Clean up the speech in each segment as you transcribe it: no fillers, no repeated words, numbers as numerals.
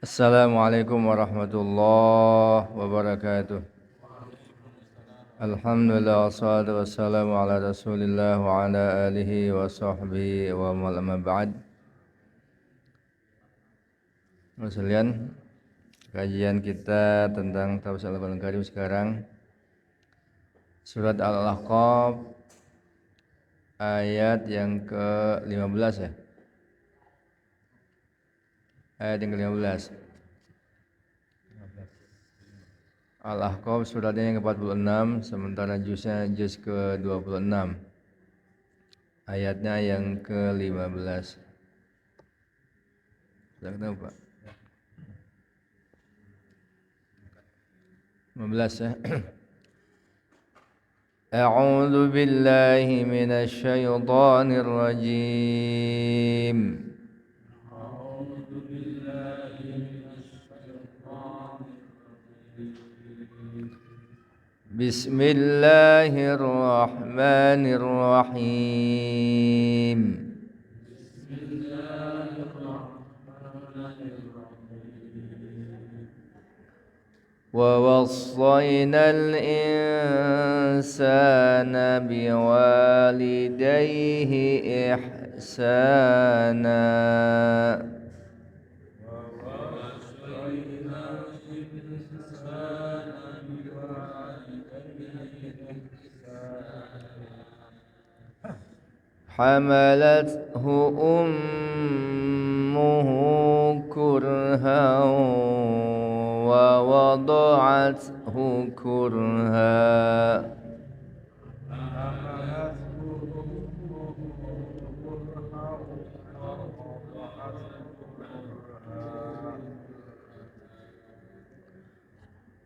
Assalamualaikum warahmatullahi wabarakatuh. Alhamdulillah wassalatu wassalamu ala Rasulillah wa ala alihi wa sahbihi wa man amma ba'd. Sekalian, kajian kita tentang tafsir Al-Qur'an Karim sekarang surat Al-Ahqaf ayat yang ke-15 ya. Ayat yang ke-15. Al-Ahqaf suratnya yang ke-46, sementara juznya juz ke-26. Ayatnya yang ke-15. Sudah ketemu Pak? 15 ya. A'udzu billahi minasy syaithanir rajim. Bismillahirrahmanirrahim. ووصينا الإنسان بوالديه إحسانا حملته أمه كرها ووضعته كرها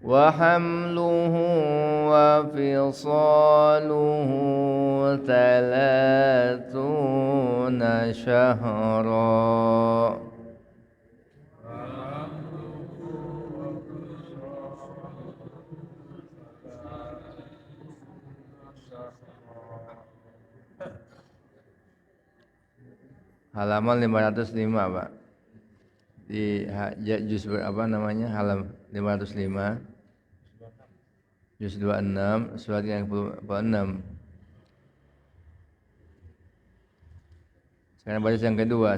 وحمله وفصاله 30 شهرا halaman 505 Pak, di juz apa namanya, halaman 505, juz 26, surat yang ke-26. Sekarang baris yang kedua,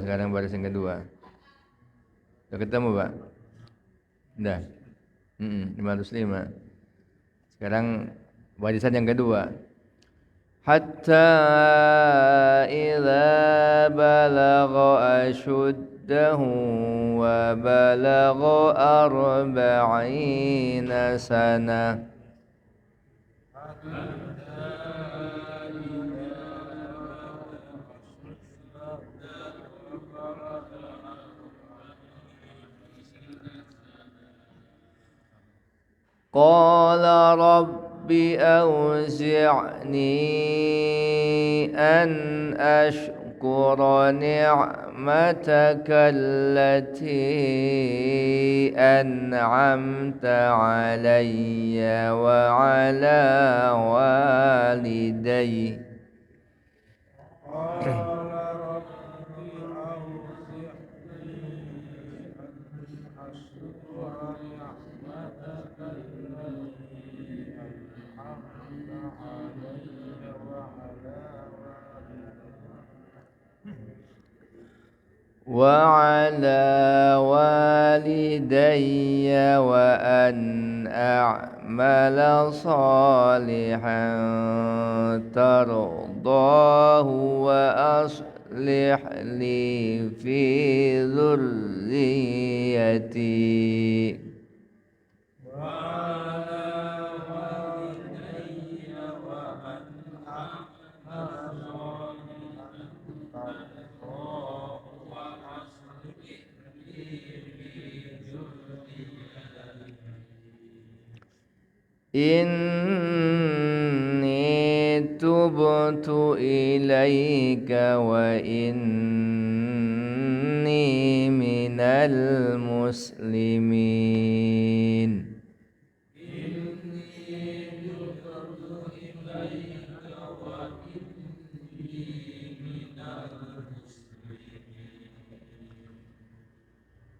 Sudah ketemu Pak? Sudah. 505. Sekarang barisan yang kedua. Hatta idza balagha ashuddahu wa balagha 40 sanah. قال رب أوزعني أن أشكر نعمتك التي أنعمت علي وعلى والدي وعلى والدي وأن أعمل صالحا ترضاه وأصلح لي في ذريتي Inni tubtu ilaika wa inni minal muslimin.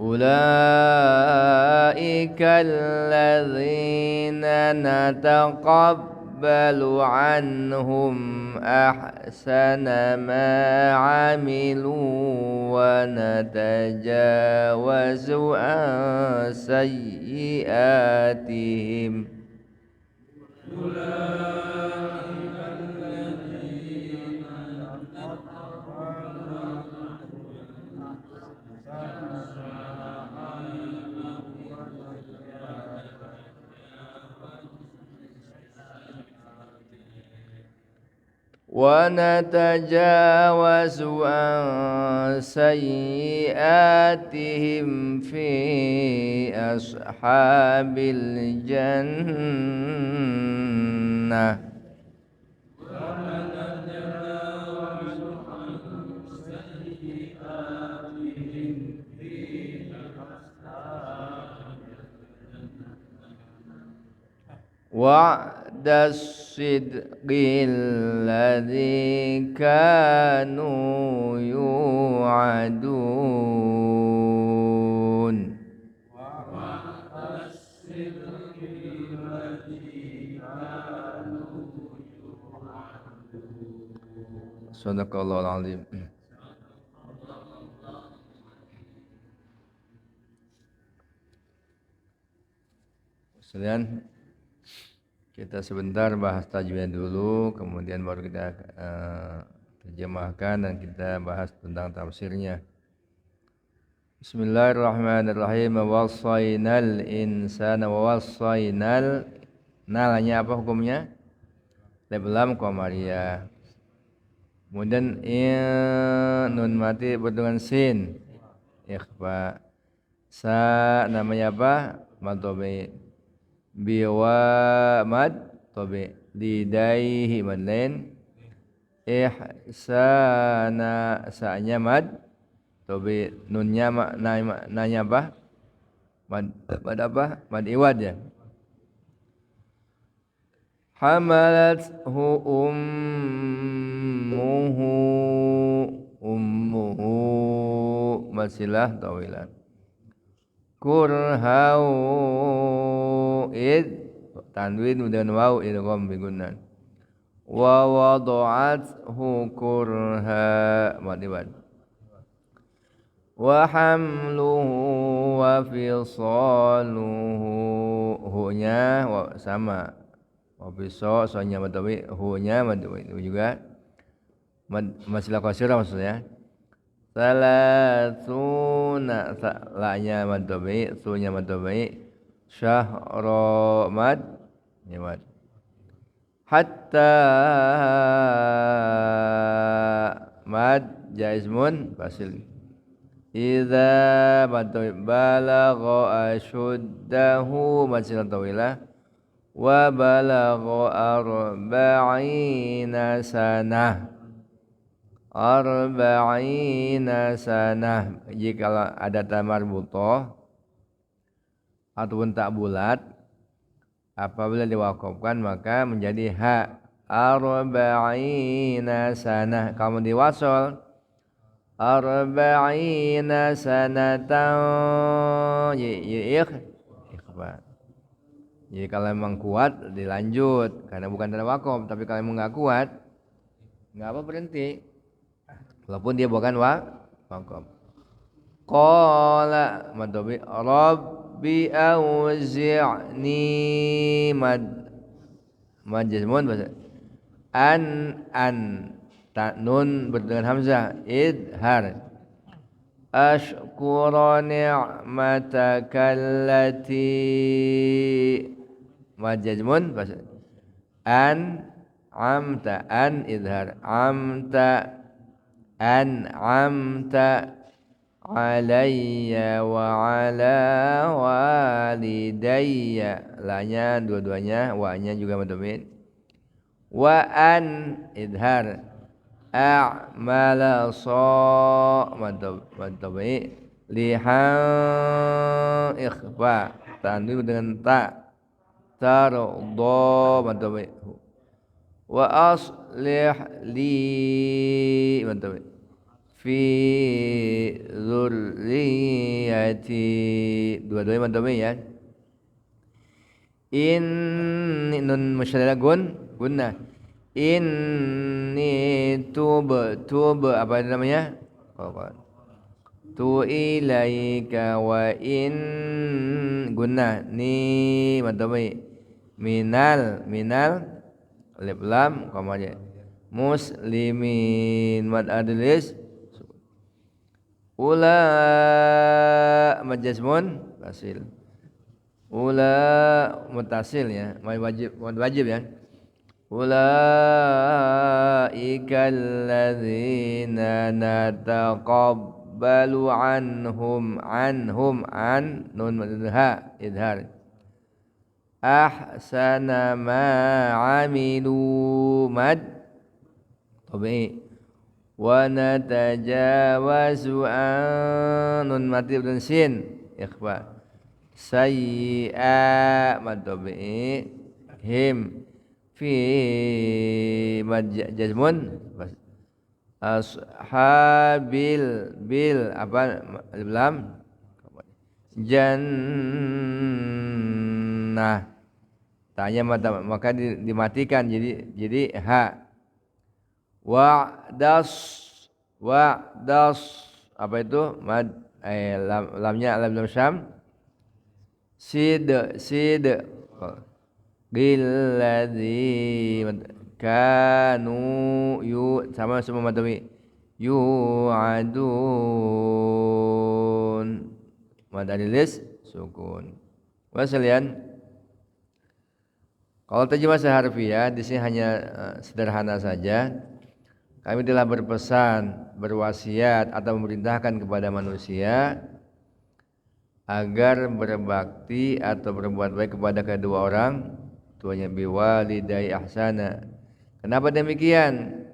Ulaika alladzina nataqabbalu anhum ahsana ma amilu wa natajawazu an sayyiatihim. ونتجاوز عن سيئاتهم في أصحاب الجنة وعد الصدق الذي كانوا يوعدون Sadaqallahul azim. Sekalian, kita sebentar bahas tajwid dulu, kemudian baru kita terjemahkan dan kita bahas tentang tafsirnya. Bismillahirrahmanirrahim. Wassaynal insana wa wassaynal, nalanya apa hukumnya? Lam qamariyah. Kemudian nun mati berdengan sin, ikhfa. Sa namanya apa? Mad tabi. Biwa mad tabi. Lidaihi mad lain. Ihsana, sa-nya mad tabi. Nunnya maknanya apa? Mad apa? Mad iwad ya. Hamalathu ummuhu masilah tawilan kurhau id tanwin dan waw idgham bigunan wa wada'athu kurha madiwan wa hamluhu wa fisaluhu, hunya sama wabiso soalnya madawi, hunya madawi itu juga masilah qasirah maksudnya. Salatuna, la-nya madawi, su-nya madawi, syahra mad nyawad. Hatta mad jaizmun fasil. Idza madawi balagha ashuddahu masilah tawilah. Wa balagha arba'ina sanah. Arba'ina sanah, jika ada tamar butoh ataupun tak bulat, apabila diwakafkan maka menjadi ha. Arba'ina sanah, kamu diwasol arba'ina sanatan ikhfa. Jadi kalau memang kuat dilanjut karena bukan tanda wakaf, tapi kalau memang nggak kuat nggak apa berhenti, walaupun dia bukan wakaf. Qala madhabi rabbi auzi'ni mad jazmun an ta nun berdengan hamzah idhar. Ashkura ni'mataka allati majazmun an amta an idhar amta an amta alayya wa ala walidayya, lanya dua-duanya, wa-nya juga madhamin. Wa an idhar a'mala sa madhabi liha ikhfa tanwin dengan ta tarda madhabi. Wa aslih li madhabi fi dzurriyyati illati dua-duanya mad dhamma ya. Inni nun musyaddadah gunnah. Inni tub apa namanya? Tu ilaika wa in gunnah ni mad dhamma minal alif lam koma aja. Muslimin mad adlis ula majazmun tasil ula mutasil ya mad wajib ya ulaikal ladzina nataqabbalu anhum an nun madha idhar ahsana ma amilu mad tabi wa natajawazu an nun mati dan sin ikhfa sayyi'a mad tabi him fi mad jazmun ashabil bil apa lam jannah tanya maka dimatikan jadi ha wa'das apa itu mad lamnya lam syam sid billadzi kanu yu sama semua mad yu'adun mad alilis sukun. Wasalian kalau terjemah seharfiah di sini hanya sederhana saja. Kami telah berpesan, berwasiat atau memerintahkan kepada manusia agar berbakti atau berbuat baik kepada kedua orang tuanya biwalidai ahsana. Kenapa demikian?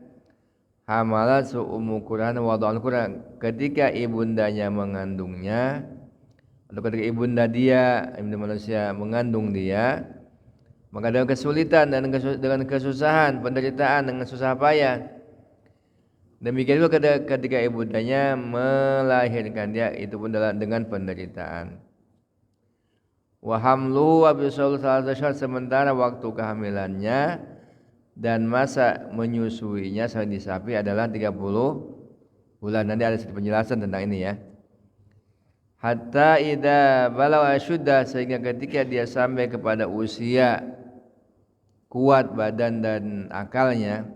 Hamalat ummu Quran wada'al Quran ketika ibundanya mengandungnya atau ketika ibunda dia, ibunda manusia mengandung dia, maka dengan kesulitan dan dengan kesusahan, penderitaan dengan susah payah. Demikian juga ketika ibundanya melahirkan dia itu pun dengan penderitaan. Wa hamluhu wa bisaul salasah sementara waktu kehamilannya dan masa menyusuinya sampai disapi adalah 30 bulan. Nanti ada sedikit penjelasan tentang ini ya. Hatta idza balawa asyuddah sehingga ketika dia sampai kepada usia kuat badan dan akalnya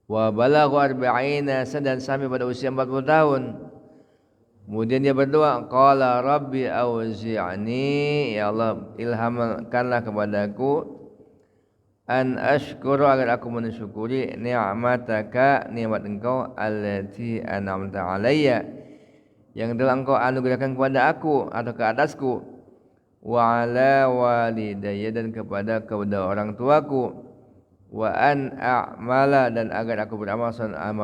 wa balagha arba'ina dan sampai pada usia 40 tahun. Kemudian dia berdoa, qala rabbi auzi'ni, ya Allah ilhamkanlah kepadaku an ashkuru agar aku mensyukuri ni'mataka, nikmat engkau allati an'amta alayya yang telah engkau anugerahkan kepada aku atau ke atasku wa ala walidayya dan kepada kedua orang tuaku wa an a'mala dan agar aku beramal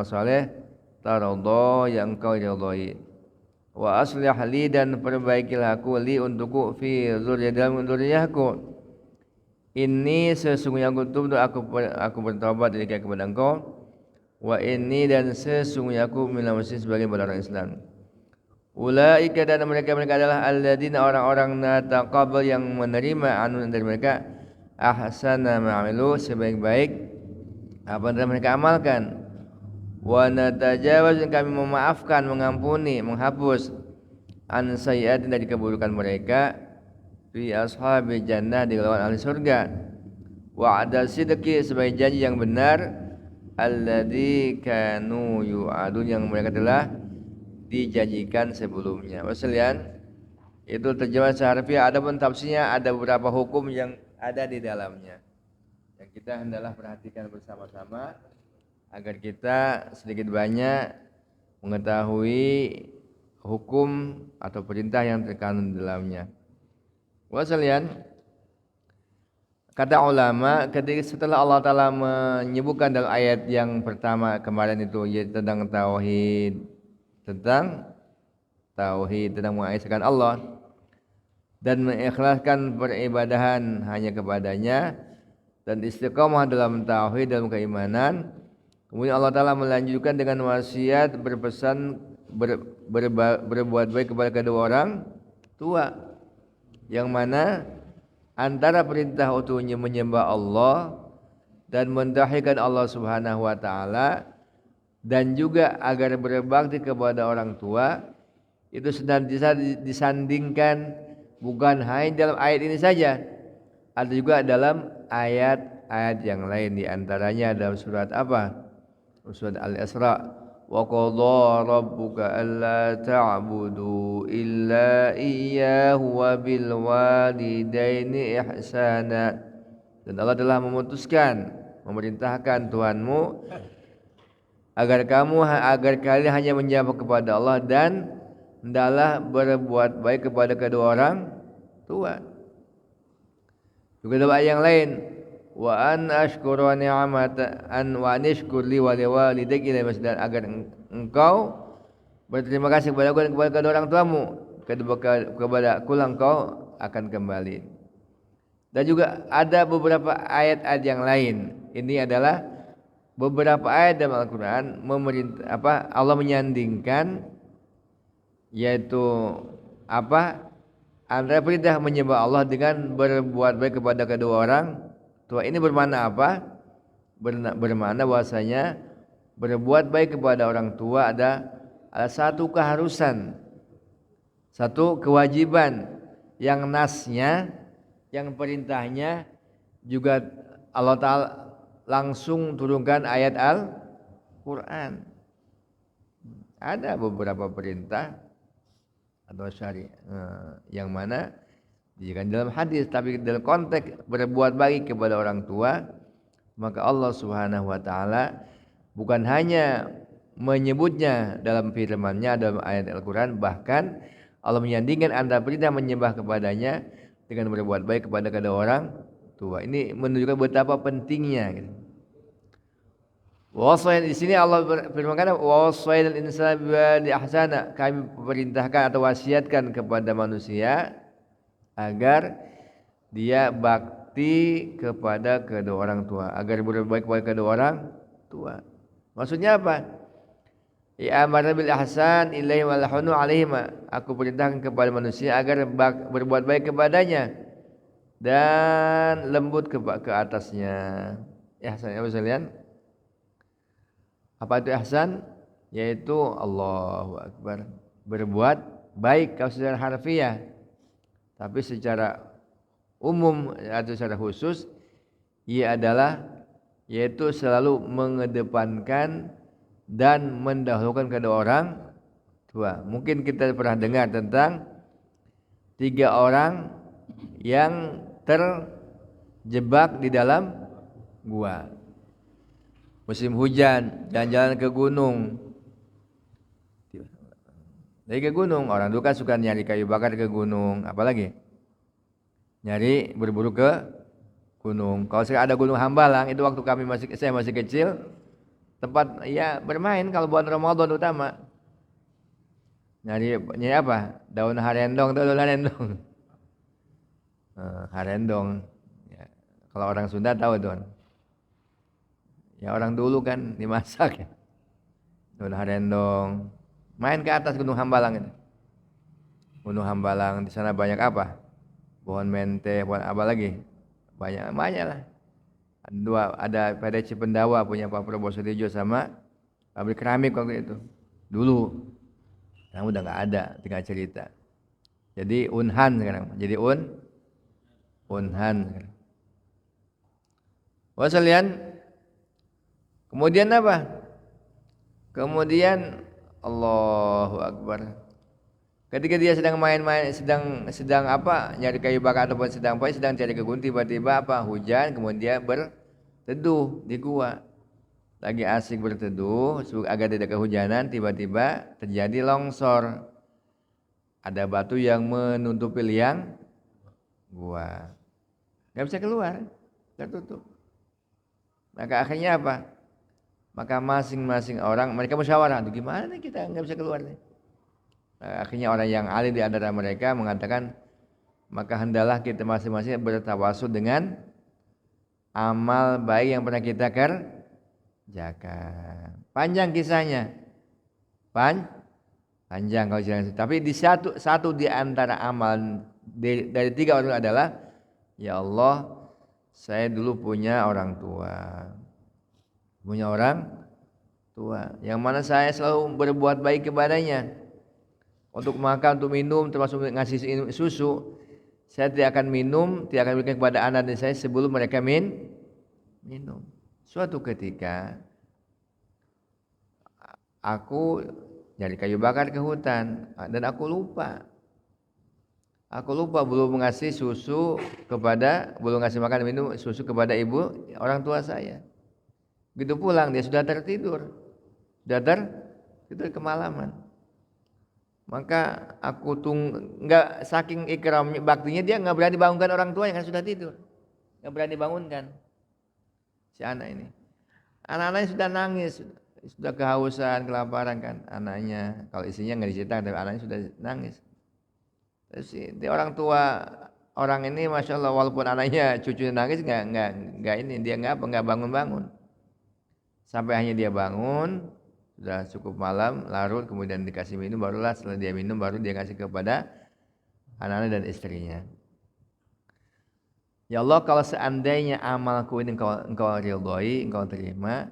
saleh taradha yang engkau ridhai wa aslih li dan perbaikilah aku li untukku fi dzurriyyahku ini sesungguhnya aku bertobat dari kepada engkau wa ini dan sesungguhnya aku minal muslimin sebagai orang Islam. Ulaika dan mereka adalah alladzina orang-orang nataqabbal yang menerima anu dari mereka ahsana ma'amilu sebaik-baik apa yang mereka amalkan wa natajawaz kami memaafkan mengampuni menghapus an sayyi'atin dari keburukan mereka fi ashabil jannah di kalangan ahli surga wa ada sidqi sebagai janji yang benar alladzi kanu yu'adun yang mereka telah dijanjikan sebelumnya. Wasalian itu terjemah seharfiah, adapun tafsirnya ada beberapa hukum yang ada di dalamnya yang kita hendaklah perhatikan bersama-sama agar kita sedikit banyak mengetahui hukum atau perintah yang terkandung di dalamnya. Wasalian kata ulama ketika setelah Allah Ta'ala menyebutkan dalam ayat yang pertama kemarin itu yaitu tentang tauhid tentang mengesahkan Allah dan mengikhlaskan peribadahan hanya kepadanya dan istiqamah dalam tauhid dalam keimanan. Kemudian Allah Ta'ala melanjutkan dengan wasiat berpesan berbuat baik kepada kedua orang tua, yang mana antara perintah utuhnya menyembah Allah dan mendahilkan Allah Subhanahu wa taala dan juga agar berbakti kepada orang tua itu senantiasa disandingkan, bukan hanya dalam ayat ini saja, ada juga dalam ayat-ayat yang lain, di antaranya dalam surat apa? Surat Al-Isra, wa qadha rabbuka alla ta'budu illa iyyahu wa bil walidaini ihsana. Dan Allah telah memutuskan, memerintahkan Tuhanmu agar kalian hanya menyembah kepada Allah dan hendaklah berbuat baik kepada kedua orang tua. Juga dalam ayat yang lain, wa an ashkuru ni'amata an wa nishkur li wa liwalidayka ila masdar, agar engkau berterima kasih kepada aku dan kepada kedua orang tuamu, kepada aku engkau akan kembali. Dan juga ada beberapa ayat-ayat yang lain. Ini adalah beberapa ayat dalam Al-Quran Allah menyandingkan, yaitu antara perintah menyembah Allah dengan berbuat baik kepada kedua orang tua. Ini bermakna apa? Bermakna bahwasanya berbuat baik kepada orang tua ada satu keharusan, satu kewajiban yang nasnya, yang perintahnya juga Allah Ta'ala langsung turunkan ayat Al-Quran. Ada beberapa perintah atau syariat yang mana dijadikan dalam hadis, tapi dalam konteks berbuat baik kepada orang tua, maka Allah Subhanahu wa taala bukan hanya menyebutnya dalam firman-Nya dalam ayat Al-Quran, bahkan Allah menyandingkan antara perintah menyembah kepadanya dengan berbuat baik kepada kedua orang tua. Ini menunjukkan betapa pentingnya gitu. Wasain, di sini Allah berfirman, wasainal insana biwalidayhi ihsana, kami perintahkan atau wasiatkan kepada manusia agar dia bakti kepada kedua orang tua, agar berbuat baik kepada kedua orang tua. Maksudnya apa? Ya amara bil ihsan ilaihi wa lahunu alaihim, aku perintahkan kepada manusia agar berbuat baik kepadanya dan lembut ke atasnya. Ihsan apa sekalian? Apa itu ihsan? Yaitu Allahu Akbar, berbuat baik kalau secara harfiah, tapi secara umum atau secara khusus ia adalah yaitu selalu mengedepankan dan mendahulukan kedua orang tua. Mungkin kita pernah dengar tentang 3 orang yang terjebak di dalam gua. Musim hujan, jalan-jalan ke gunung. Dari ke gunung, orang dulu kan suka nyari kayu bakar ke gunung, apalagi nyari berburu ke gunung. Kalau sekarang ada Gunung Hambalang, itu waktu saya masih kecil, tempat ya bermain kalau buat Ramadan utama. Nyari apa? Daun harendong, tahu daun harendong? Harendong. Ya, kalau orang Sunda tahu tuh. Ya orang dulu kan dimasak ya. Daun harendong. Main ke atas Gunung Hambalang itu. Gunung Hambalang, di sana banyak apa? Pohon mente, pohon apa lagi? Banyak lah. Ada pada Cipendawa punya Pak Prabowo Sudijo sama pabrik keramik waktu itu. Dulu. Sekarang udah nggak ada, tinggal cerita. Jadi Unhan sekarang. Jadi Unhan. Wasalian. Kemudian apa? Kemudian Allahu Akbar. Ketika dia sedang main-main, sedang apa? Nyari kayu bakar ataupun sedang cari ke gunung, tiba-tiba apa? Hujan, kemudian berteduh di gua. Lagi asik berteduh agar tidak kehujanan, tiba-tiba terjadi longsor. Ada batu yang menutupi liang gua. Enggak bisa keluar, tertutup. Maka akhirnya apa? Maka masing-masing orang mereka musyawarah, gimana nih kita nggak bisa keluar nih. Akhirnya orang yang alim di antara mereka mengatakan, maka hendaklah kita masing-masing bertawasul dengan amal baik yang pernah kita kerjakan. Panjang kisahnya, panjang kalau cerita. Tapi di satu di antara amal dari 3 orang adalah, ya Allah, saya dulu punya orang tua, yang mana saya selalu berbuat baik kepadanya, untuk makan, untuk minum, termasuk ngasih susu. Saya tidak akan minum, tidak akan berikan kepada anak saya sebelum mereka minum. Suatu ketika aku nyari kayu bakar ke hutan dan aku lupa belum ngasih makan dan minum susu kepada ibu orang tua saya. Begitu pulang dia sudah tertidur kemalaman. Maka aku nggak, saking ikram baktinya dia nggak berani bangunkan orang tua yang sudah tidur, nggak berani bangunkan si anak ini. Anak-anaknya sudah nangis, sudah kehausan, kelaparan kan anaknya. Kalau istrinya nggak diceritakan, tapi anaknya sudah nangis. Terus dia orang tua orang ini, masya Allah, walaupun anaknya cucunya nangis nggak ini, dia nggak bangun. Sampai hanya dia bangun, sudah cukup malam, larut, kemudian dikasih minum, barulah setelah dia minum baru dia kasih kepada anak-anak dan istrinya. Ya Allah, kalau seandainya amalku ini engkau ridhoi, engkau terima,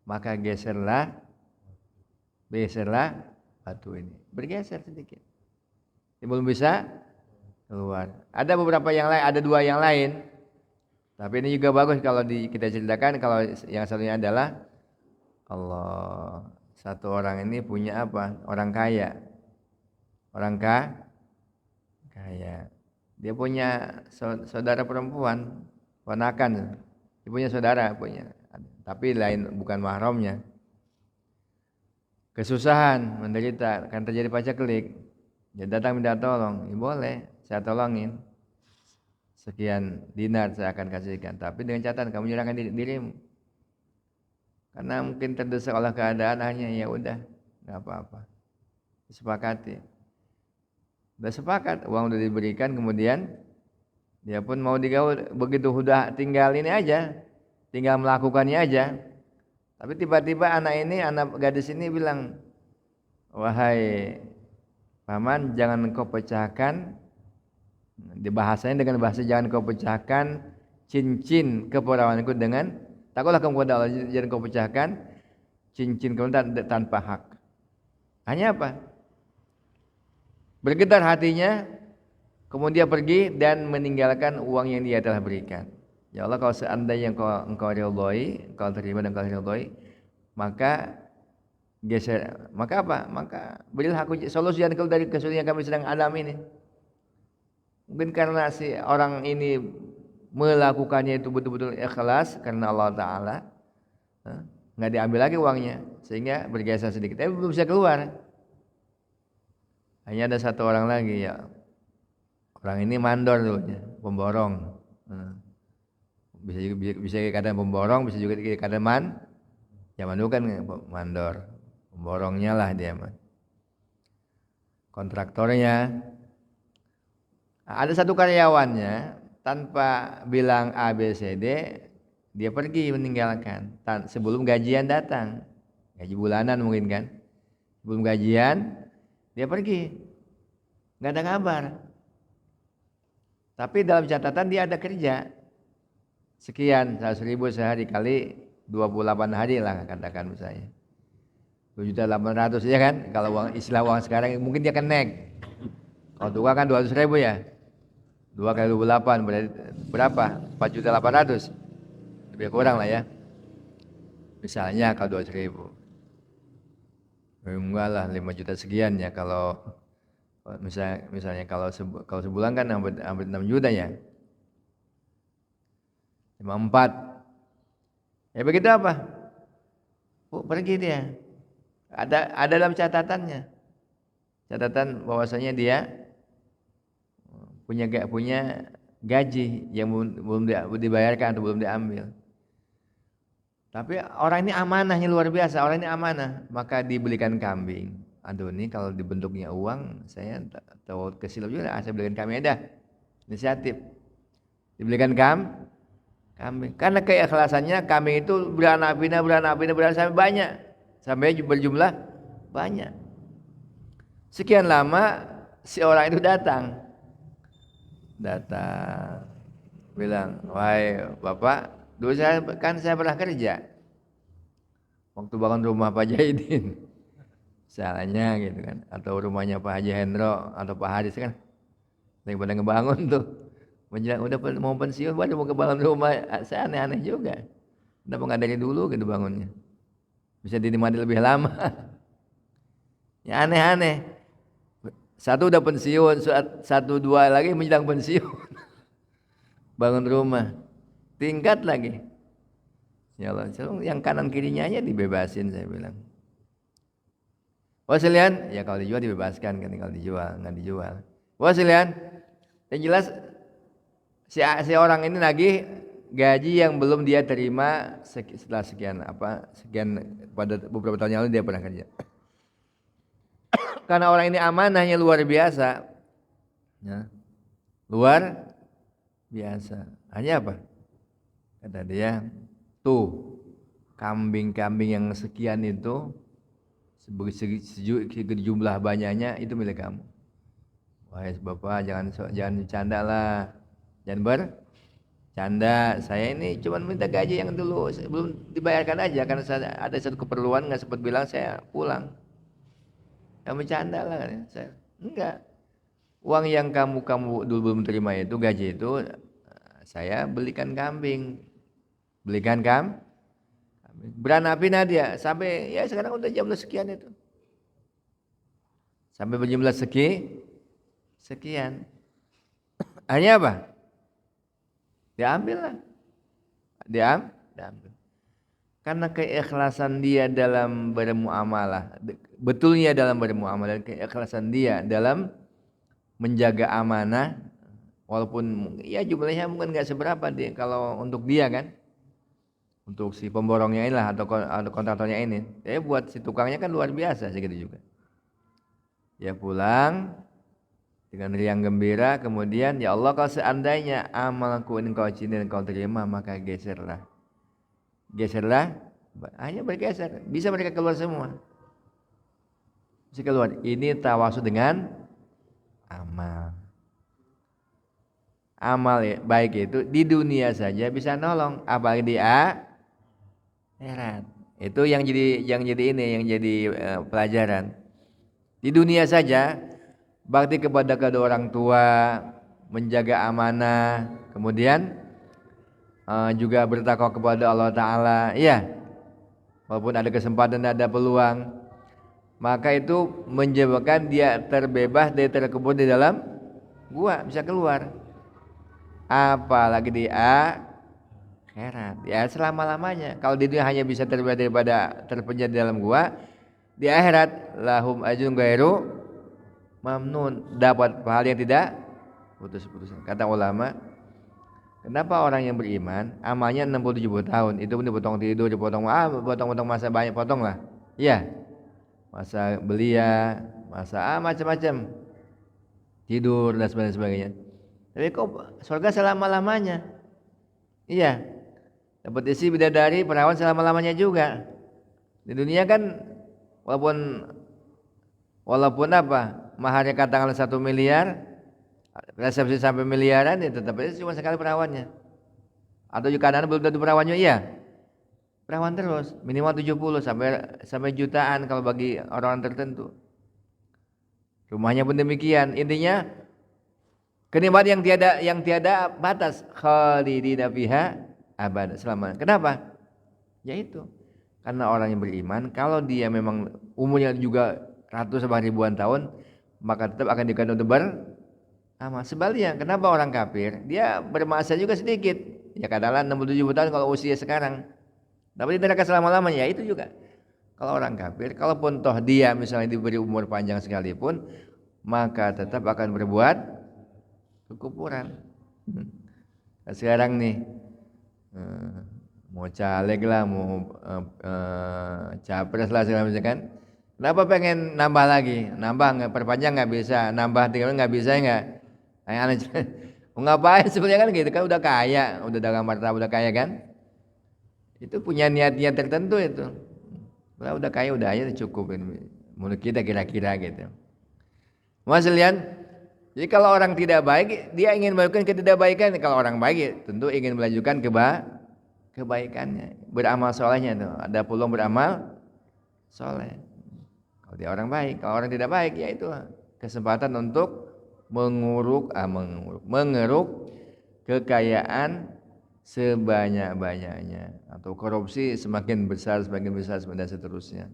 maka geserlah batu ini. Bergeser sedikit. Dia belum bisa keluar. Ada beberapa yang lain, ada 2 yang lain. Tapi ini juga bagus kalau kita ceritakan. Kalau yang satunya adalah Allah, satu orang ini punya apa? Orang kaya. Dia punya saudara perempuan, ponakan. Dia punya saudara, tapi lain, bukan mahramnya. Kesusahan, menderita, kan terjadi pacaklik. Dia datang minta tolong, ya boleh, saya tolongin. Sekian dinar saya akan kasihkan, tapi dengan catatan kamu menyerahkan dirimu. Karena mungkin terdesak oleh keadaan, hanya ya udah, nggak apa-apa. Disepakati. Udah sepakat, uang udah diberikan, kemudian dia pun mau digaul. Begitu udah tinggal ini aja, tinggal melakukannya aja. Tapi tiba-tiba anak gadis ini bilang, wahai paman, jangan kau pecahkan, dibahasanya dengan bahasa jangan kau pecahkan cincin keperawananku dengan takutlah kamu kepada Allah, jangan kau pecahkan cincin kamu tanpa hak. Hanya apa? Bergetar hatinya, kemudian pergi dan meninggalkan uang yang dia telah berikan. Ya Allah, kalau seandainya engkau ridhoi, engkau terima dan engkau ridhoi, maka geser, maka apa? Maka berilah aku solusi yang dari kesulitan yang kami sedang alami ini. Mungkin karena si orang ini melakukannya itu betul-betul ikhlas karena Allah Ta'ala, nggak diambil lagi uangnya, sehingga bergeser sedikit, tapi belum bisa keluar. Hanya ada satu orang lagi, ya orang ini mandor dulunya, pemborong. Bisa dikatakan pemborong, bisa juga dikatakan zaman dulu kan mandor, pemborongnya lah dia mah, kontraktornya. Ada satu karyawannya, tanpa bilang A, B, C, D, dia pergi meninggalkan sebelum gajian datang. Gaji bulanan mungkin kan. Sebelum gajian dia pergi, nggak ada kabar. Tapi dalam catatan dia ada kerja sekian, 100.000 sehari kali 28 hari lah katakan misalnya, 2.800.000 ya kan. Kalau istilah uang sekarang mungkin dia kenek. Kalau tukang kan 200.000 ya, 2 kali 28 berarti berapa? 4.800.000, lebih kurang lah ya. Misalnya kalau 200.000, enggak lah 5 juta sekian ya. Kalau misalnya kalau sebulan kan hampir 6 juta ya, 54. Ya begitu apa? Pergi dia. Ada dalam catatannya, catatan bahwasanya dia punya gaji yang belum dibayarkan atau belum diambil. Tapi orang ini amanahnya luar biasa, orang ini amanah, maka dibelikan kambing. Aduh, ini kalau dibentuknya uang, saya tahu kesilap juga, saya belikan kambing dah. Inisiatif. Dibelikan kambing. Karena keikhlasannya kambing itu beranak pinak sampai banyak, sampai berjumlah banyak. Sekian lama si orang itu datang bilang, wahai bapak, dulu saya pernah kerja waktu bangun rumah Pak Jaidin, salahnya gitu kan, atau rumahnya Pak Haji Hendro atau Pak Haris kan, yang pada ngebangun tuh, menjelang udah mau pensiun baru mau kebangun rumah, saya aneh-aneh juga, kenapa nggak dari dulu gitu bangunnya, bisa dinikmati lebih lama, ya aneh-aneh. Satu udah pensiun, satu dua lagi menjelang pensiun, bangun rumah, tingkat lagi. Ya Allah, yang kanan kirinya aja dibebasin saya bilang. Wah sekalian, ya kalau dijual dibebaskan kan, kalau dijual nggak dijual. Wah sekalian, yang jelas si orang ini lagi gaji yang belum dia terima setelah sekian pada beberapa tahun yang lalu dia pernah kerja. Karena orang ini amanahnya luar biasa, ya, luar biasa. Hanya apa? Kata dia, tuh kambing-kambing yang sekian itu jumlah banyaknya itu milik kamu. Wahai bapak, jangan bercanda lah, jangan bercanda. Saya ini cuma minta gaji yang dulu belum dibayarkan aja karena saya ada satu keperluan, nggak sempat bilang saya pulang. Jangan bercanda lah, saya enggak. Uang yang kamu dulu belum terima itu gaji itu saya belikan kambing, beranak pinak dia sampai ya sekarang udah jumlah sekian itu, sampai berjumlah sekian. Hanya apa? Diambil lah, diambil. Karena keikhlasan dia dalam bermuamalah, betulnya dalam bermuamalah, dan keikhlasan dia dalam menjaga amanah, walaupun ya jumlahnya mungkin nggak seberapa dia kalau untuk dia kan, untuk si pemborongnya inilah atau kontraktornya ini, buat si tukangnya kan luar biasa segitu juga. Dia pulang dengan riang gembira, kemudian ya Allah kalau seandainya amalku ini kau cinta dan kau terima maka geserlah, hanya bergeser, bisa mereka keluar semua, bisa keluar. Ini tawasul dengan amal ya, baik itu di dunia saja bisa nolong, apalagi di akhirat. Itu yang jadi pelajaran. Di dunia saja bakti kepada kedua orang tua, menjaga amanah, kemudian juga bertakwa kepada Allah Ta'ala. Iya, walaupun ada kesempatan, ada peluang, maka itu menyebabkan dia terbebas dari terkubur di dalam gua, bisa keluar. Apalagi di akhirat, ya selama-lamanya. Kalau di dunia hanya bisa terbebas daripada terpenjara di dalam gua, di akhirat lahum ajrun ghairu mamnun, dapat pahala yang tidak putus-putusan. Kata ulama, kenapa orang yang beriman amalnya 60-70 tahun itu pun dipotong tidur, dipotong masa banyak, potong lah. Iya. Masa belia, masa macam-macam, tidur dan sebagainya. Tapi kok surga selama-lamanya? Iya. Dapat isi bidadari perawan selama-lamanya juga. Di dunia kan walaupun apa? Maharnya katakanlah 1 miliar, resepsi sampai miliaran, ya tetap itu cuma sekali perawannya. Atau juga kadang belum tentu perawannya, iya. Perawan terus, minimal 70 sampai jutaan kalau bagi orang tertentu. Rumahnya pun demikian. Intinya kenikmatan yang tiada batas, khalidina fiha abad, selama. Kenapa? Yaitu karena orang yang beriman kalau dia memang umurnya juga ratusan ribuan tahun, maka tetap akan dikatakan untuk beramal. Sebaliknya, kenapa orang kafir dia bermaksiat juga sedikit? Ya katakanlah 67 tahun kalau usia sekarang. Tapi di neraka selama-lamanya, ya itu juga. Kalau orang kafir, kalaupun toh dia misalnya diberi umur panjang sekalipun, maka tetap akan berbuat kekufuran. Sekarang nih, mau caleg lah, mau capres lah segala macam kan. Kenapa pengen nambah lagi? Nambah nggak, perpanjang nggak bisa, nambah 3 nggak bisa nggak? Mau ngapain sebenarnya kan gitu kan, udah kaya, udah dagang martabak, udah kaya kan? Itu punya niat-niat tertentu itu. Udah kaya udah aja cukup ini. Menurut kita kira-kira gitu. Maksudnya, jadi kalau orang tidak baik, dia ingin melakukan ketidakbaikan. Kalau orang baik, tentu ingin melanjutkan kebaikannya, beramal solehnya tuh. Ada peluang beramal soleh. Kalau dia orang baik, kalau orang tidak baik, ya itu kesempatan untuk mengeruk kekayaan sebanyak-banyaknya, atau korupsi semakin besar dan seterusnya.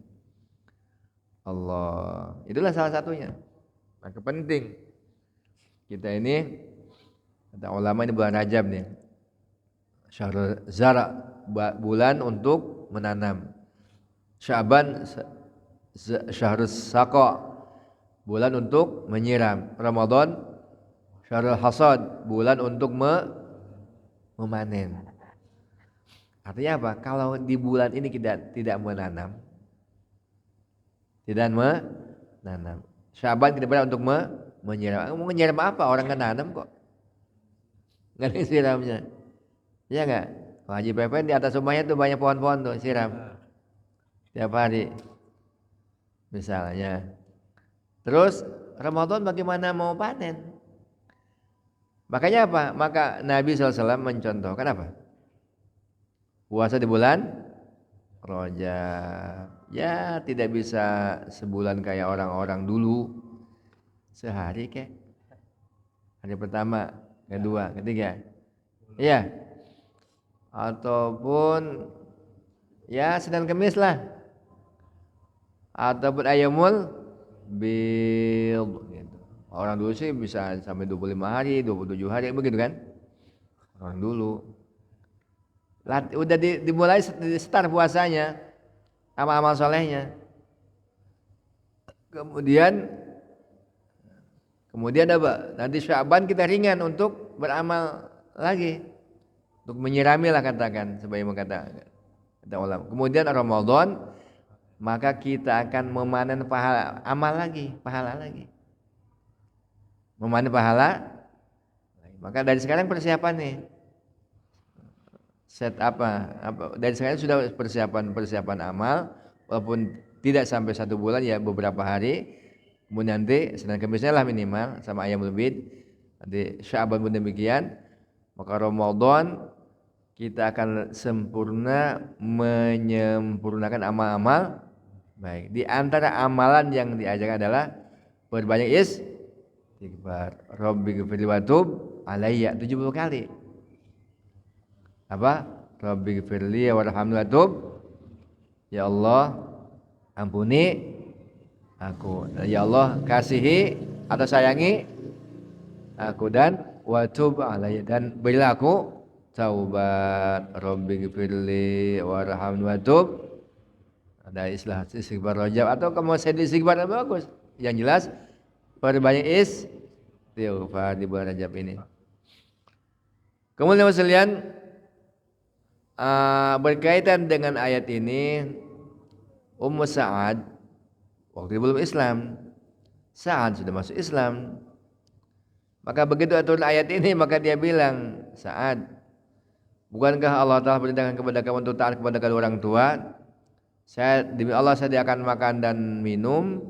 Allah, itulah salah satunya. Maka penting kita ini, kata ulama, ini bulan Rajab nih, syahrul zara, bulan untuk menanam. Sya'ban syahrul saqa, bulan untuk menyiram. Ramadan syahrul hasad, bulan untuk memanen. Artinya apa? Kalau di bulan ini kita tidak menanam, Sya'ban kita berada untuk menyiram. Mau menyiram apa? Orang kan nanam kok, nggak ada siramnya. Iya nggak? Haji Pepen di atas rumahnya tuh banyak pohon-pohon tuh, siram tiap hari misalnya. Terus Ramadan bagaimana mau panen? Makanya apa? Maka Nabi SAW mencontohkan apa? Puasa di bulan Rajab. Ya tidak bisa sebulan kayak orang-orang dulu, sehari kek. Hari pertama, kedua, ketiga. Iya. Ataupun ya Senin Kemis lah. Ataupun Ayyamul Bid gitu. Orang dulu sih bisa sampai 25 hari, 27 hari begitu kan? Orang dulu. Udah dimulai start puasanya, amal-amal solehnya. Kemudian apa? Nanti Sya'ban kita ringan untuk beramal lagi, untuk menyirami lah katakan, sebagaimana kata ulama. Kemudian Ramadan, maka kita akan memanen pahala lagi. Memanen pahala. Maka dari sekarang persiapan nih. Set apa dari sekarang sudah persiapan amal, walaupun tidak sampai 1 bulan, ya beberapa hari. Kemudian nanti Senin Kemisnya lah minimal, sama Ayyamul Bid. Nanti Sya'ban pun demikian. Maka Ramadan kita akan menyempurnakan amal-amal baik. Di antara amalan yang diajarkan adalah berbanyak istighfar. Rabbighfirli wa tub alayya 70 kali. Apa? Rabbighfirli warhamni wa tub. Ya Allah, ampuni aku. Ya Allah, kasihi atau sayangi aku, dan wa tub alayya, dan berilah aku taubat. Rabbighfirli warhamni wa tub. Ada istighfar Rajab, atau kamu saya istighfar bagus. Yang jelas perbanyak istighfar di bulan Rajab ini. Kemudian sekalian, berkaitan dengan ayat ini, Ummu Sa'ad waktu belum Islam, Sa'ad sudah masuk Islam. Maka begitu turun ayat ini, maka dia bilang, Sa'ad, bukankah Allah telah perintahkan kepada kamu untuk taat kepada kedua orang tua? Demi Allah saya tidak akan makan dan minum,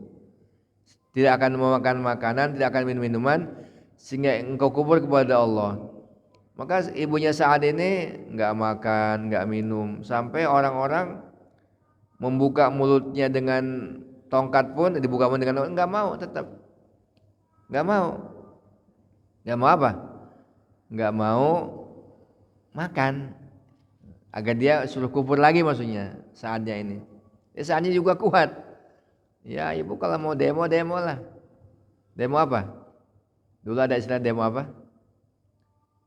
tidak akan memakan makanan, tidak akan minum minuman, sehingga engkau kubur kepada Allah. Maka ibunya Sa'ad ini enggak makan, enggak minum, sampai orang-orang membuka mulutnya dengan tongkat pun dibuka dengan enggak mau, tetap enggak mau. Enggak mau apa? Enggak mau makan. Agar dia suruh kubur lagi, maksudnya Sa'adnya ini. Sa'adnya juga kuat. Ya ibu kalau mau demo lah. Demo apa? Dulu ada istilah demo apa?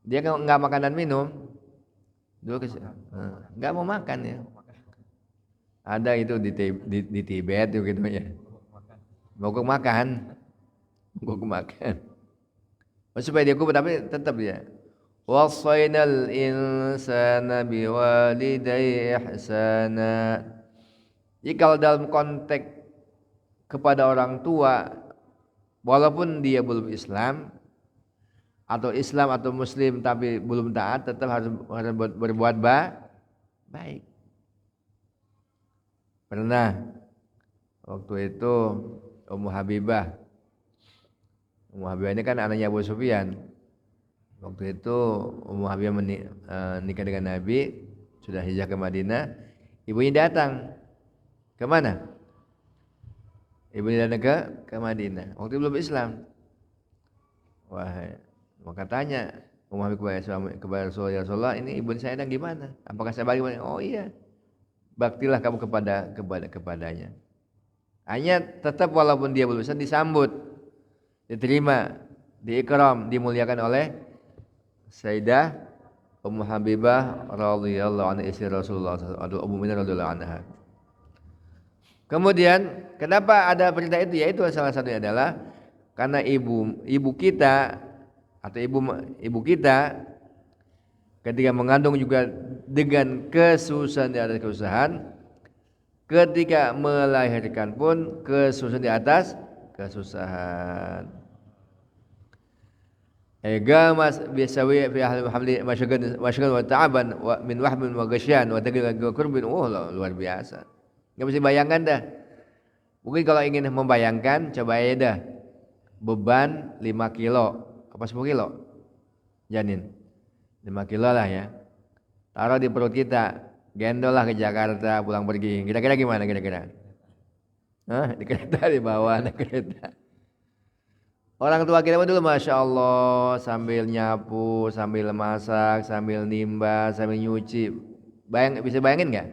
Dia nggak makan dan minum dulu, nggak mau makan ya. Ada itu di Tibet gitu ya. Mogok makan. Supaya dia kubur, tapi tetap ya. Wassaynal insana biwalidayhi ihsana. Jadi kalau dalam konteks kepada orang tua, walaupun dia belum Islam, atau Islam atau Muslim tapi belum taat, tetap harus berbuat baik. Pernah waktu itu Ummu Habibah Ummu Habibah ini kan anaknya Abu Sufyan. Waktu itu Ummu Habibah nikah dengan Nabi, sudah hijrah ke Madinah. Ibunya datang ke mana? Ibunya datang ke Madinah. Waktu itu belum Islam. Wah, maka tanya Ummu Habibah kepada Rasulullah, ya Rasulullah, ini ibu saya dan gimana? Apakah saya bagi? Oh iya, baktilah kamu kepadanya. Hanya tetap walaupun dia belum Islam disambut, diterima, diikram, dimuliakan oleh Sayyidah Ummu Habibah radhiyallahu anha, istri Rasulullah sallallahu alaihi wasallam. Kemudian kenapa ada perintah itu? Yaitu salah satunya adalah karena ibu kita atau ibu kita ketika mengandung juga dengan kesusahan di atas kesusahan, ketika melahirkan pun kesusahan di atas kesusahan. Ega mas biasawi fi hamli masyagan wa ta'aban wa min wahmin wa ghasyan wa tagil qurbin. Luar biasa. Enggak bisa bayangkan dah. Mungkin kalau ingin membayangkan coba aja dah. Beban 5 kilo apa 10 kilo? Janin. 5 kilo lah ya. Taruh di perut kita, gendol lah ke Jakarta pulang pergi. Kira-kira gimana kira-kira? Hah? Di kereta, di bawah anak kereta. Orang tua kita dulu Masya Allah sambil nyapu, sambil masak, sambil nimba, sambil nyuci. Bisa bayangin nggak?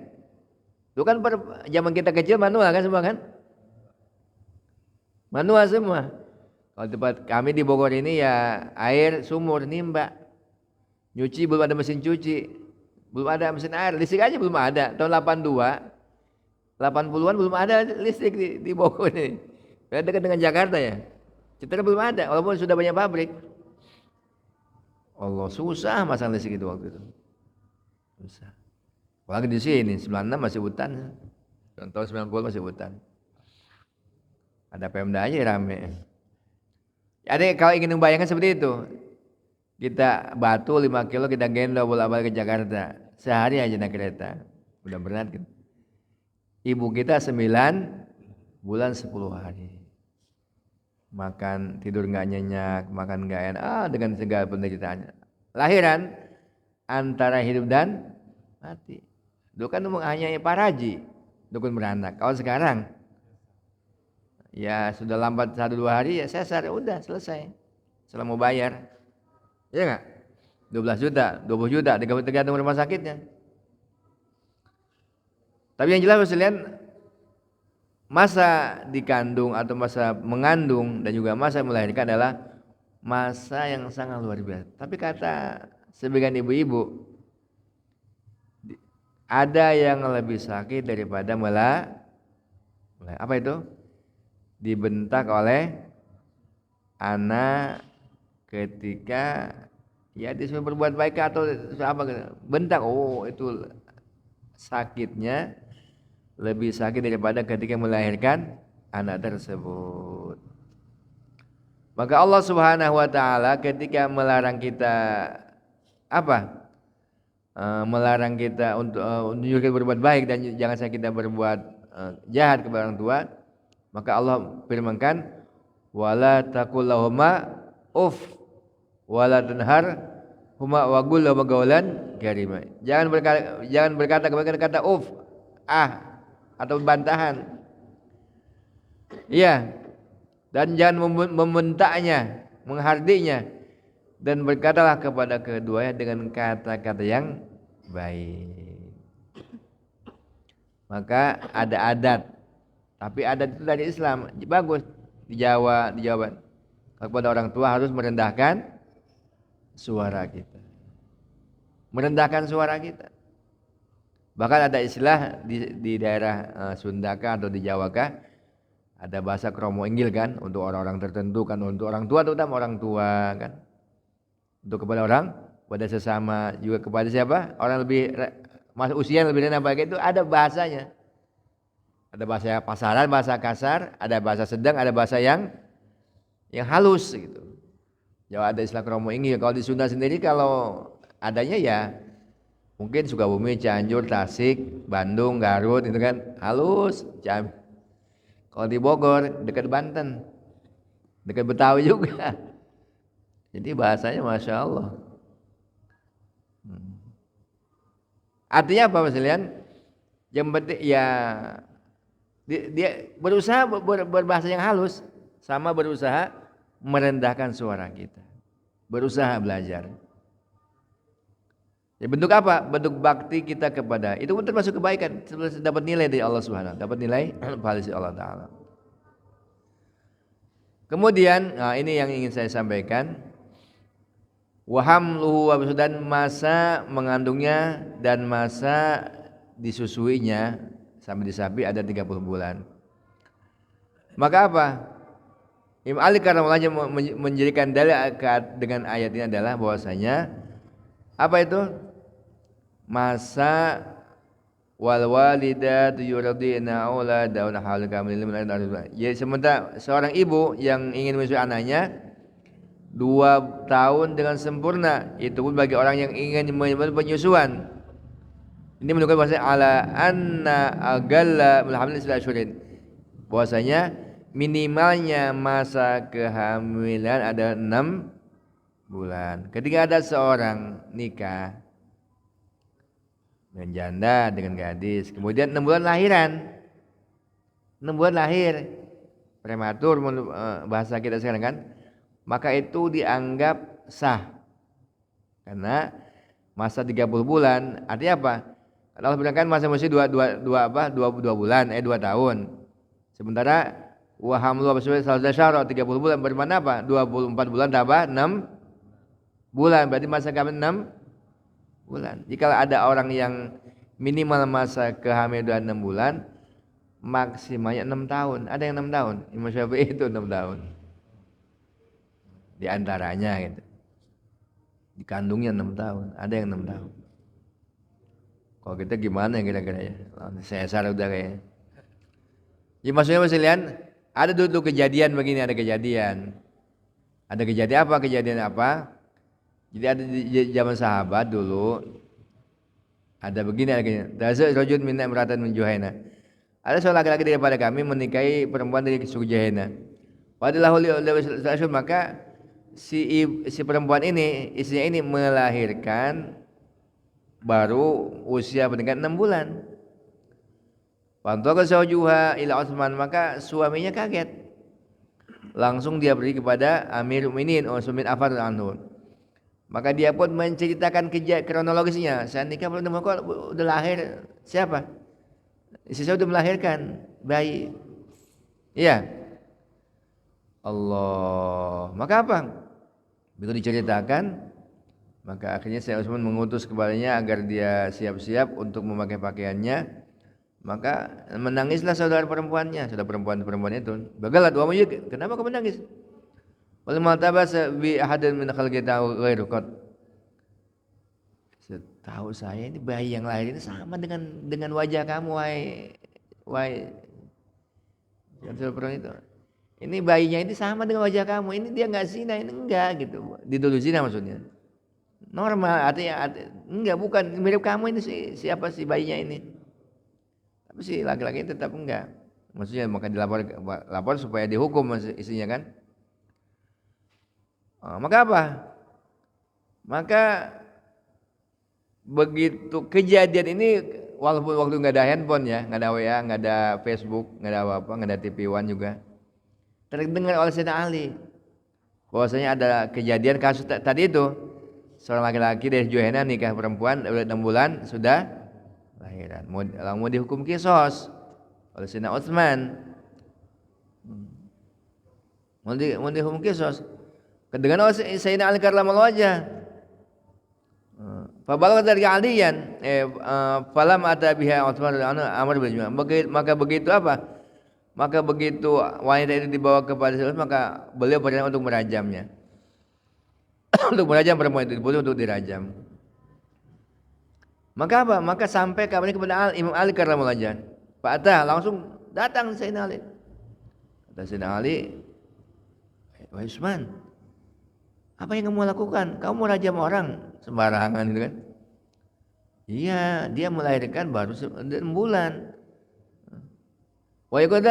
Itu kan zaman kita kecil manual kan semua kan? Manual semua. Kalau tempat kami di Bogor ini ya air sumur nimba. Nyuci belum ada mesin cuci. Belum ada mesin air, listrik aja belum ada. Tahun 82, 80-an belum ada listrik di Bogor ini. Dekat dengan Jakarta ya. Citra belum ada, walaupun sudah banyak pabrik. Allah susah masang listrik itu waktu itu. Susah. Apalagi di sini 96 masih hutan. Tahun 90 masih hutan. Ada Pemda aja rame. Jadi kalau ingin membayangkan seperti itu, kita batu 5 kilo kita gendong bolak-balik ke Jakarta. Sehari aja naik kereta. Udah berat kan. Ibu kita 9 bulan 10 hari. Makan tidur nggak nyenyak, makan nggak enak, dengan segala penderitaannya. Lahiran antara hidup dan mati. Dulu kan hanya Pak Haji dukun beranak. Kalau sekarang ya sudah lambat 1-2 hari ya sesar, udah selesai. Setelah mau bayar, ya nggak? 12 juta, 20 juta, tergantung rumah sakitnya. Tapi yang jelas sekalian, masa dikandung atau masa mengandung dan juga masa melahirkan adalah masa yang sangat luar biasa. Tapi kata sebagian ibu-ibu, ada yang lebih sakit daripada apa itu? Dibentak oleh anak ketika ya disuruh berbuat baik atau apa gitu. Bentak, oh itu sakitnya lebih sakit daripada ketika melahirkan anak tersebut. Maka Allah Subhanahu wa taala ketika melarang kita apa? Melarang kita untuk berbuat baik dan jangan sampai kita berbuat jahat kepada orang tua, maka Allah firmankan wala taqul lahuma uff wala tanhar huma wa qul lahum qawlan karima. Jangan berkata kepada kata uff, atau bantahan. Iya. Dan jangan membentaknya, menghardiknya, dan berkatalah kepada keduanya dengan kata-kata yang baik. Maka ada adat. Tapi adat itu dari Islam. Bagus di Jawa. Kepada orang tua harus merendahkan suara kita. Merendahkan suara kita. Bahkan ada istilah di daerah Sundaka atau di Jawa kah, ada bahasa kromo inggil kan, untuk orang-orang tertentu kan, untuk orang tua terutama orang tua kan, untuk pada sesama, juga kepada siapa, orang lebih usia yang lebih rendah baik itu ada bahasanya. Ada bahasa pasaran, bahasa kasar, ada bahasa sedang, ada bahasa yang halus gitu. Jawa ada istilah kromo inggil. Kalau di Sunda sendiri kalau adanya ya mungkin Sukabumi, Cianjur, Tasik, Bandung, Garut itu kan halus. Kalau di Bogor dekat Banten, dekat Betawi juga. Jadi bahasanya Masya Allah. Artinya apa Mas Lian? Yang penting ya dia berusaha berbahasa yang halus, sama berusaha merendahkan suara kita. Berusaha belajar. Ya, bentuk apa? Bentuk bakti kita kepada. Itu pun termasuk kebaikan, dapat nilai dari Allah Subhanahu, dapat nilai pahala dari Allah Taala. Kemudian, nah ini yang ingin saya sampaikan. Wahamluhu dan masa mengandungnya dan masa disusuinya sampai disapi ada 30 bulan. Maka apa? Imam Ali karena menjadikan dalil dengan ayat ini adalah bahwasanya apa itu? Masa wal walidatu yurdina auladahunna haula kamilin min al-arba. Ya, sementara seorang ibu yang ingin menyusui anaknya 2 tahun dengan sempurna, itu pun bagi orang yang ingin penyusuan. Ini menunjukkan bahwasanya ala anna agalla min hamlin syurin. Bahwasanya minimalnya masa kehamilan ada 6 bulan. Ketika ada seorang nikah dengan janda, dengan gadis, kemudian 6 bulan lahiran, 6 bulan lahir prematur bahasa kita sekarang kan, maka itu dianggap sah karena masa 30 bulan. Artinya apa? Allah bilang kan masa masih 2 bulan 2 tahun. Sementara wa hamlu salasa syahra 30 bulan bermakna apa? 24 bulan tambah 6 bulan, berarti masa kehamilan 6 bulan. Jika ada orang yang minimal masa kehamilan 6 bulan, maksimalnya 6 tahun. Ada yang 6 tahun. Imam Syafi'i itu 6 tahun. Di antaranya gitu. Dikandungnya 6 tahun, ada yang 6 tahun. Kalau kita gimana kira-kira ya? Sesar udah kayaknya. Ya maksudnya Mas Lian, ada dulu kejadian begini, ada kejadian. Ada kejadian apa? Kejadian apa? Jadi ada di zaman sahabat dulu ada begini, ada begini. Daza rajul minna imratan min Juhaina. Ada seorang laki-laki daripada kami menikahi perempuan dari suku Juhaina. Padahal maka si perempuan ini, istrinya ini melahirkan baru usia pernikahan 6 bulan. Fantaka zawjuha ila Utsman, maka suaminya kaget. Langsung dia pergi kepada Amirul Mukminin Utsman bin Affan anhu. Maka dia pun menceritakan kronologisnya. Saya nikah belum kok udah lahir. Siapa? Istri saya udah melahirkan bayi. Iya. Allah. Maka apa? Begitu diceritakan, maka akhirnya saya Utsman mengutus kepadanya agar dia siap-siap untuk memakai pakaiannya. Maka menangislah saudara perempuannya itu. Bagalat wa mayyit. Kenapa kau menangis? Wal maltabas bi ahadin min khalqita ghairu qad. Setahu saya ini bayi yang lahir ini sama dengan wajah kamu wahai perempuan itu. Ini bayinya ini sama dengan wajah kamu. Ini dia enggak zina, ini enggak gitu. Dituduh zina maksudnya. Normal artinya enggak, bukan mirip kamu ini siapa sih bayinya ini. Tapi si laki-laki tetap enggak. Maksudnya maka dilapor supaya dihukum istrinya kan. Maka apa? Maka begitu kejadian ini, walaupun waktu nggak ada handphone ya, nggak ada WA, nggak ada Facebook, nggak ada apa-apa, nggak ada TV One juga, terdengar oleh Sayyidina Ali bahwasanya ada kejadian kasus tadi itu, seorang laki-laki dari Juhaina nikah perempuan 6 bulan sudah lahiran, mau dihukum kisos oleh Sayyidina Utsman, mau dihukum kisos. Kedengaran oleh Sayyidina Ali karramallahu wajhah. Fabalagha dari aliyan falam ata biha Utsman amr bil juma'. Maka begitu apa? Maka begitu wanita itu dibawa kepada Rasul, maka beliau berperintah untuk merajamnya. Untuk merajam perempuan itu, dibunuh untuk dirajam. Maka apa? Maka sampai kabarnya kepada Imam Ali karramallahu wajhah. Pak Atta langsung datang Sayyidina Ali. Kata Sayyidina Ali, "Wahai Utsman, apa yang kamu lakukan? Kamu mau rajam orang sembarangan gitu kan?" Iya, dia melahirkan baru 6 bulan. Wa yaqulu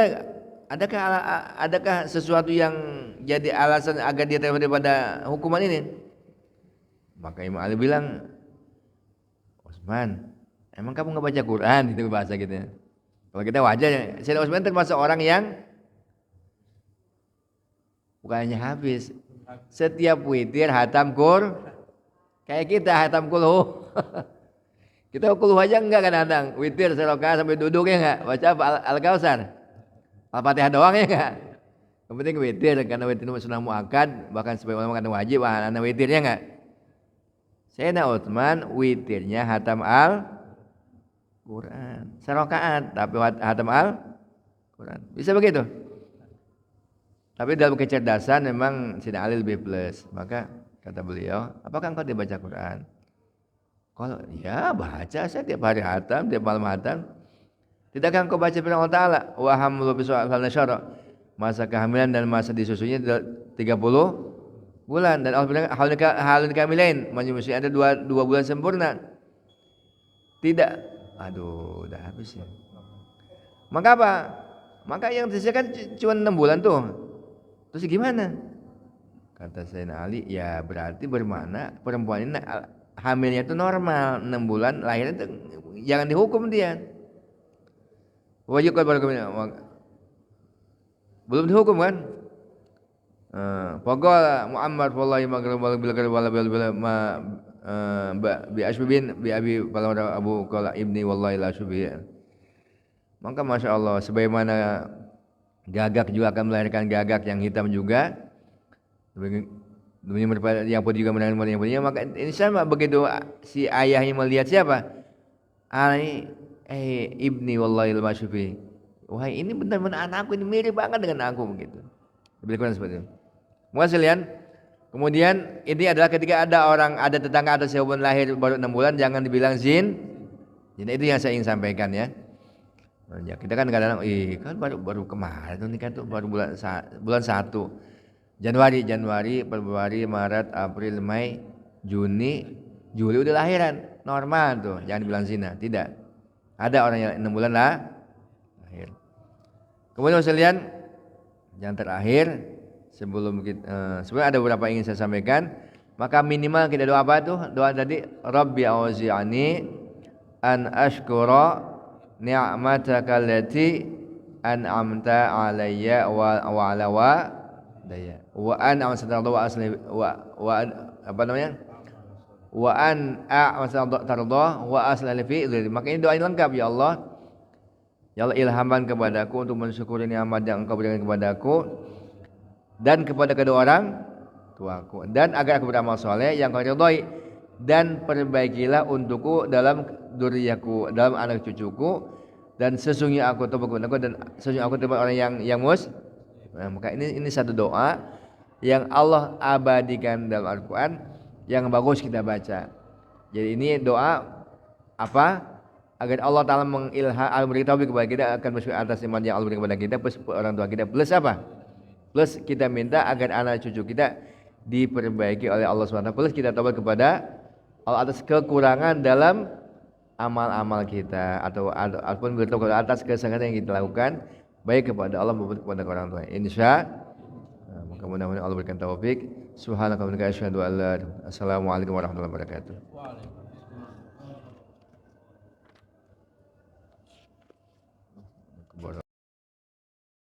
adakah sesuatu yang jadi alasan agar dia terhindar daripada hukuman ini? Maka Imam Ali bilang, Utsman, emang kamu nggak baca Quran? Itu bahasa gitu ya. Kalau kita wajar ya, Sayyidina Utsman termasuk orang yang bukannya habis, setiap witir hatam kayak kita hatam kulhu. Kita kulhu aja enggak kadang-kadang, witir serokaat sampai duduk ya enggak, baca Al-Kautsar. Al-Fatihah doang ya enggak? Yang penting witir, karena witir itu sunnah muakkad, bahkan sebagai ulama kata wajib, anak witirnya enggak. Sayyidina Utsman witirnya hatam Al-Quran, serokaat tapi hatam Al-Quran. Bisa begitu? Tapi dalam kecerdasan memang Sayyidina Ali lebih plus. Maka kata beliau, apakah engkau dibaca Quran? Kalau ya baca, saya tiap hari hatam, tiap malam hatam. Tidakkah engkau baca firman Allah Ta'ala, wa hamlu bisawal nasyara, masa kehamilan dan masa disusunya 30 bulan, dan Allah bilang halun kamilain, maksudnya ada dua bulan sempurna. Tidak, aduh udah habis ya. Maka apa? Maka yang disediakan cuma 6 bulan tuh. Terus gimana? Kata Sayyidina Ali, ya berarti bermakna perempuan ini hamilnya itu normal 6 bulan, lahirnya itu jangan dihukum dia. Wajib kan belum dihukum kan? Faqala Muhammad wallahi maghrib wala bi asbin bi abi falamma abu qala ibni wallahi la syubhi. Maka Masya Allah, sebagaimana gagak juga akan melahirkan gagak yang hitam juga, yang putih juga melahirkan yang putihnya, maka ini sama begitu si ayahnya melihat siapa? Ibni wallahi la syubhi. Wahai ini benar-benar anakku, ini mirip banget dengan aku begitu. Diberikan seperti itu. Sekalian, kemudian ini adalah ketika ada tetangga atau siapapun lahir baru 6 bulan, jangan dibilang zin. Jadi itu yang saya ingin sampaikan ya. Ya kita kan kadang-kadang, kan baru kemarin ini kan tuh baru bulan 1, Januari, Februari, Maret, April, Mei, Juni, Juli udah lahiran, normal tuh, jangan dibilang zina, tidak. Ada orang yang 6 bulan lah lahir. Kemudian sekalian, yang terakhir sebelum ada beberapa ingin saya sampaikan, maka minimal kita doa apa tuh? Doa tadi, Rabbi auzi'ani an ashkura ni'mataka allati an'amta alayya wa ala walidayya wa an a'masallahu wa asli wa apa namanya? Wa an a'masallahu wa asli fi dzikri. Maka ini doa ini lengkap, ya Allah. Ya Allah, ilhamkan kepadaku untuk mensyukuri nikmat yang Engkau berikan kepadaku dan kepada kedua orang tuaku, dan agar aku beramal soleh yang Kau ridhoi, dan perbaikilah untukku dalam dzurriyyahku, dalam anak cucuku, dan sesungguhnya aku tobat kepadaku dan sesungguhnya aku tobat orang yang maka ini satu doa yang Allah abadikan dalam Al-Quran yang bagus kita baca. Jadi ini doa apa? Agar Allah Ta'ala memberikan taufik kepada kita akan bersyukur atas iman yang Allah berikan kepada kita, plus orang tua kita, plus apa? Plus kita minta agar anak cucu kita diperbaiki oleh Allah SWT, plus kita taubat kepada Allah atas kekurangan dalam amal-amal kita ataupun bertobat atas kesalahan yang kita lakukan, baik kepada Allah maupun kepada orang tua. Maka mudah-mudahan Allah berikan taufik. Subhanaka wa bihamdika asyhadu an la ilaha illa anta astaghfiruka wa atubu ilaik. Assalamualaikum warahmatullahi wabarakatuh.